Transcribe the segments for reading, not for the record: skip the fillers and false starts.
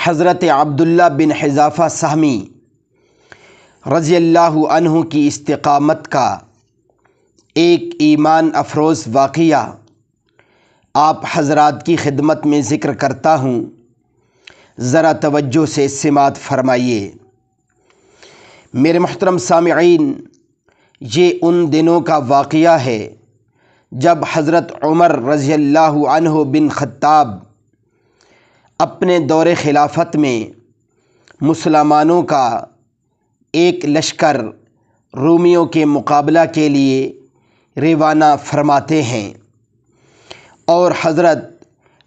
حضرت عبداللہ بن حذافہ سہمی رضی اللہ عنہ کی استقامت کا ایک ایمان افروز واقعہ آپ حضرات کی خدمت میں ذکر کرتا ہوں، ذرا توجہ سے سماعت فرمائیے۔ میرے محترم سامعین، یہ ان دنوں کا واقعہ ہے جب حضرت عمر رضی اللہ عنہ بن خطاب اپنے دور خلافت میں مسلمانوں کا ایک لشکر رومیوں کے مقابلہ کے لیے روانہ فرماتے ہیں، اور حضرت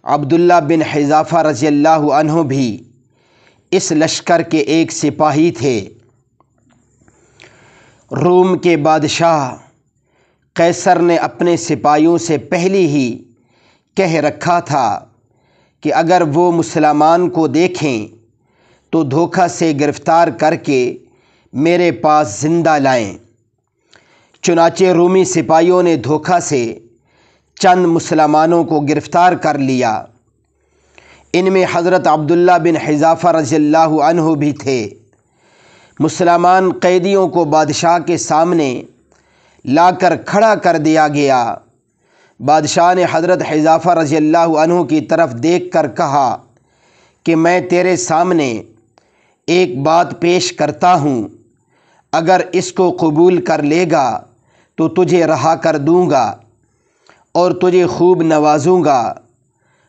عبداللہ بن حذافہ رضی اللہ عنہ بھی اس لشکر کے ایک سپاہی تھے۔ روم کے بادشاہ قیصر نے اپنے سپاہیوں سے پہلے ہی کہہ رکھا تھا کہ اگر وہ مسلمان کو دیکھیں تو دھوکہ سے گرفتار کر کے میرے پاس زندہ لائیں۔ چنانچہ رومی سپاہیوں نے دھوکہ سے چند مسلمانوں کو گرفتار کر لیا۔ ان میں حضرت عبداللہ بن حذافہ رضی اللہ عنہ بھی تھے۔ مسلمان قیدیوں کو بادشاہ کے سامنے لا کر کھڑا کر دیا گیا۔ بادشاہ نے حضرت حذافہ رضی اللہ عنہ کی طرف دیکھ کر کہا کہ میں تیرے سامنے ایک بات پیش کرتا ہوں، اگر اس کو قبول کر لے گا تو تجھے رہا کر دوں گا اور تجھے خوب نوازوں گا۔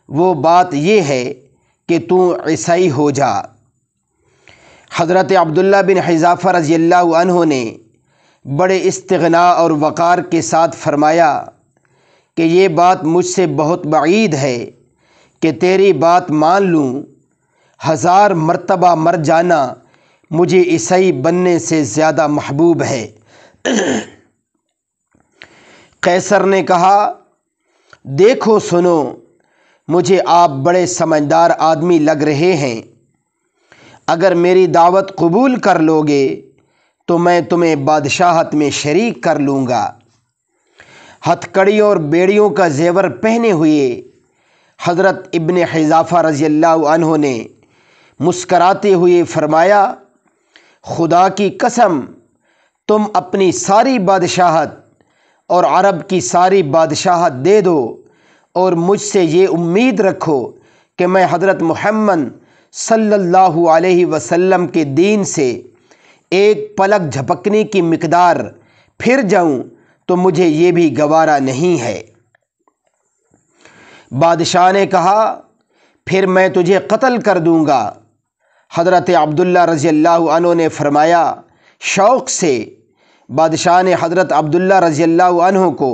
وہ بات یہ ہے کہ تو عیسائی ہو جا۔ حضرت عبداللہ بن حذافہ رضی اللہ عنہ نے بڑے استغنا اور وقار کے ساتھ فرمایا کہ یہ بات مجھ سے بہت بعید ہے کہ تیری بات مان لوں، 1000 مرتبہ مر جانا مجھے عیسائی بننے سے زیادہ محبوب ہے۔ قیصر نے کہا، دیکھو سنو، مجھے آپ بڑے سمجھدار آدمی لگ رہے ہیں، اگر میری دعوت قبول کر لوگے تو میں تمہیں بادشاہت میں شریک کر لوں گا۔ ہتھ کڑیوں اور بیڑیوں کا زیور پہنے ہوئے حضرت ابن حذافہ رضی اللہ عنہ نے مسکراتے ہوئے فرمایا، خدا کی قسم، تم اپنی ساری بادشاہت اور عرب کی ساری بادشاہت دے دو اور مجھ سے یہ امید رکھو کہ میں حضرت محمد صلی اللہ علیہ وسلم کے دین سے ایک پلک جھپکنے کی مقدار پھر جاؤں تو مجھے یہ بھی گوارا نہیں ہے۔ بادشاہ نے کہا، پھر میں تجھے قتل کر دوں گا۔ حضرت عبداللہ رضی اللہ عنہ نے فرمایا، شوق سے۔ بادشاہ نے حضرت عبداللہ رضی اللہ عنہ کو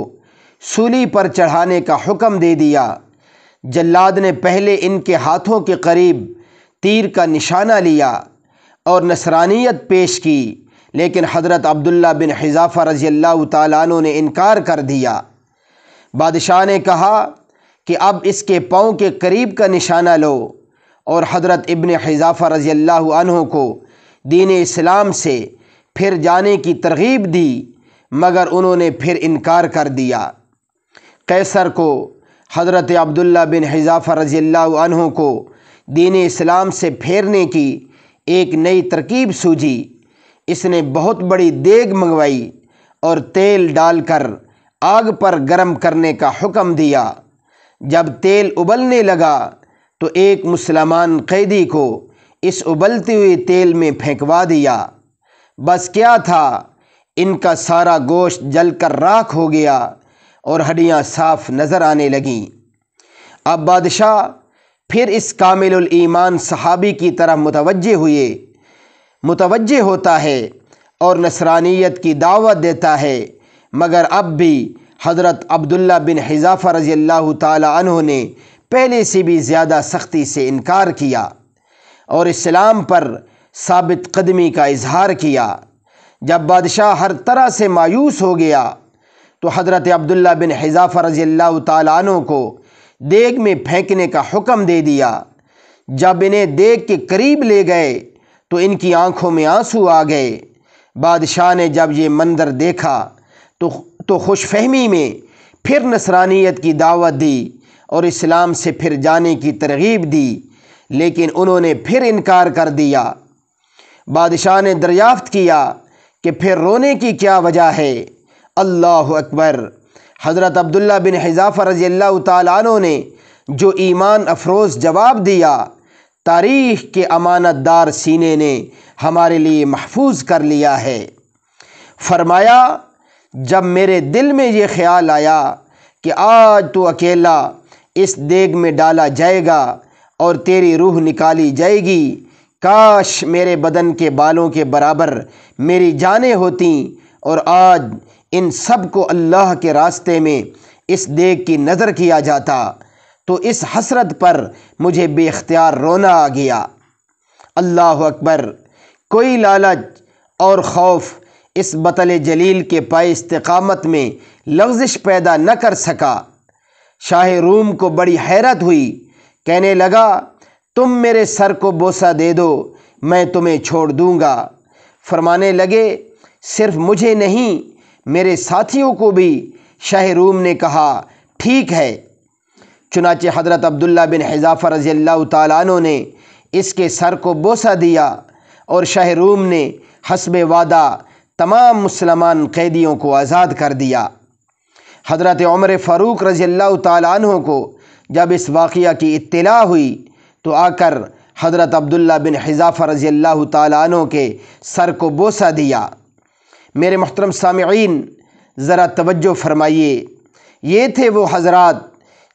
سولی پر چڑھانے کا حکم دے دیا۔ جلاد نے پہلے ان کے ہاتھوں کے قریب تیر کا نشانہ لیا اور نصرانیت پیش کی، لیکن حضرت عبداللہ بن حذافہ رضی اللہ تعالیٰ عنہ نے انکار کر دیا۔ بادشاہ نے کہا کہ اب اس کے پاؤں کے قریب کا نشانہ لو، اور حضرت ابن حذافہ رضی اللہ عنہ کو دین اسلام سے پھر جانے کی ترغیب دی، مگر انہوں نے پھر انکار کر دیا۔ قیصر کو حضرت عبداللہ بن حذافہ رضی اللہ عنہ کو دین اسلام سے پھیرنے کی ایک نئی ترکیب سوجھی۔ اس نے بہت بڑی دیگ منگوائی اور تیل ڈال کر آگ پر گرم کرنے کا حکم دیا۔ جب تیل ابلنے لگا تو ایک مسلمان قیدی کو اس ابلتے ہوئے تیل میں پھینکوا دیا۔ بس کیا تھا، ان کا سارا گوشت جل کر راکھ ہو گیا اور ہڈیاں صاف نظر آنے لگیں۔ اب بادشاہ پھر اس کامل الایمان صحابی کی طرف متوجہ ہوتا ہے اور نصرانیت کی دعوت دیتا ہے، مگر اب بھی حضرت عبداللہ بن حذافہ رضی اللہ تعالی عنہ نے پہلے سے بھی زیادہ سختی سے انکار کیا اور اسلام پر ثابت قدمی کا اظہار کیا۔ جب بادشاہ ہر طرح سے مایوس ہو گیا تو حضرت عبداللہ بن حذافہ رضی اللہ تعالی عنہ کو دیگ میں پھینکنے کا حکم دے دیا۔ جب انہیں دیگ کے قریب لے گئے تو ان کی آنکھوں میں آنسو آ گئے۔ بادشاہ نے جب یہ منظر دیکھا تو خوش فہمی میں پھر نصرانیت کی دعوت دی اور اسلام سے پھر جانے کی ترغیب دی، لیکن انہوں نے پھر انکار کر دیا۔ بادشاہ نے دریافت کیا کہ پھر رونے کی کیا وجہ ہے؟ اللہ اکبر! حضرت عبداللہ بن حذافہ رضی اللہ تعالیٰ عنہ نے جو ایمان افروز جواب دیا، تاریخ کے امانت دار سینے نے ہمارے لیے محفوظ کر لیا ہے۔ فرمایا، جب میرے دل میں یہ خیال آیا کہ آج تو اکیلا اس دیگ میں ڈالا جائے گا اور تیری روح نکالی جائے گی، کاش میرے بدن کے بالوں کے برابر میری جانیں ہوتیں اور آج ان سب کو اللہ کے راستے میں اس دیگ کی نظر کیا جاتا، تو اس حسرت پر مجھے بے اختیار رونا آ گیا۔ اللہ اکبر! کوئی لالچ اور خوف اس بطل جلیل کے پائے استقامت میں لغزش پیدا نہ کر سکا۔ شاہ روم کو بڑی حیرت ہوئی، کہنے لگا، تم میرے سر کو بوسہ دے دو، میں تمہیں چھوڑ دوں گا۔ فرمانے لگے، صرف مجھے نہیں، میرے ساتھیوں کو بھی۔ شاہ روم نے کہا، ٹھیک ہے۔ چنانچہ حضرت عبداللہ بن حذافہ رضی اللہ تعالیٰ عنہ نے اس کے سر کو بوسہ دیا اور شاہ روم نے حسب وعدہ تمام مسلمان قیدیوں کو آزاد کر دیا۔ حضرت عمر فاروق رضی اللہ تعالیٰ عنہ کو جب اس واقعہ کی اطلاع ہوئی تو آ کر حضرت عبداللہ بن حذافہ رضی اللہ تعالیٰ عنہ کے سر کو بوسہ دیا۔ میرے محترم سامعین، ذرا توجہ فرمائیے، یہ تھے وہ حضرات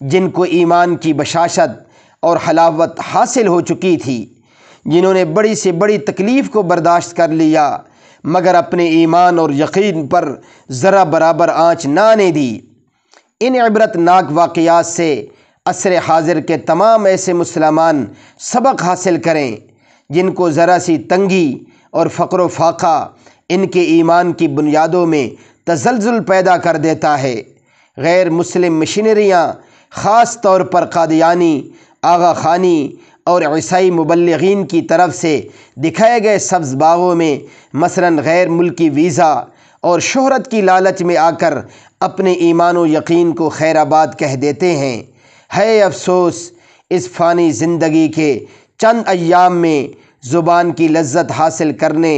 جن کو ایمان کی بشاشت اور حلاوت حاصل ہو چکی تھی، جنہوں نے بڑی سے بڑی تکلیف کو برداشت کر لیا مگر اپنے ایمان اور یقین پر ذرا برابر آنچ نہ آنے دی۔ ان عبرت ناک واقعات سے عصر حاضر کے تمام ایسے مسلمان سبق حاصل کریں جن کو ذرا سی تنگی اور فقر و فاقہ ان کے ایمان کی بنیادوں میں تزلزل پیدا کر دیتا ہے۔ غیر مسلم مشینریاں، خاص طور پر قادیانی، آغا خانی اور عیسائی مبلغین کی طرف سے دکھائے گئے سبز باغوں میں مثلاً غیر ملکی ویزا اور شہرت کی لالچ میں آ کر اپنے ایمان و یقین کو خیر آباد کہہ دیتے ہیں۔ ہے افسوس، اس فانی زندگی کے چند ایام میں زبان کی لذت حاصل کرنے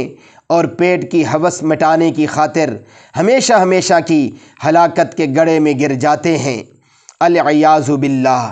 اور پیٹ کی ہوس مٹانے کی خاطر ہمیشہ کی ہلاکت کے گڑھے میں گر جاتے ہیں۔ العیاذ باللہ۔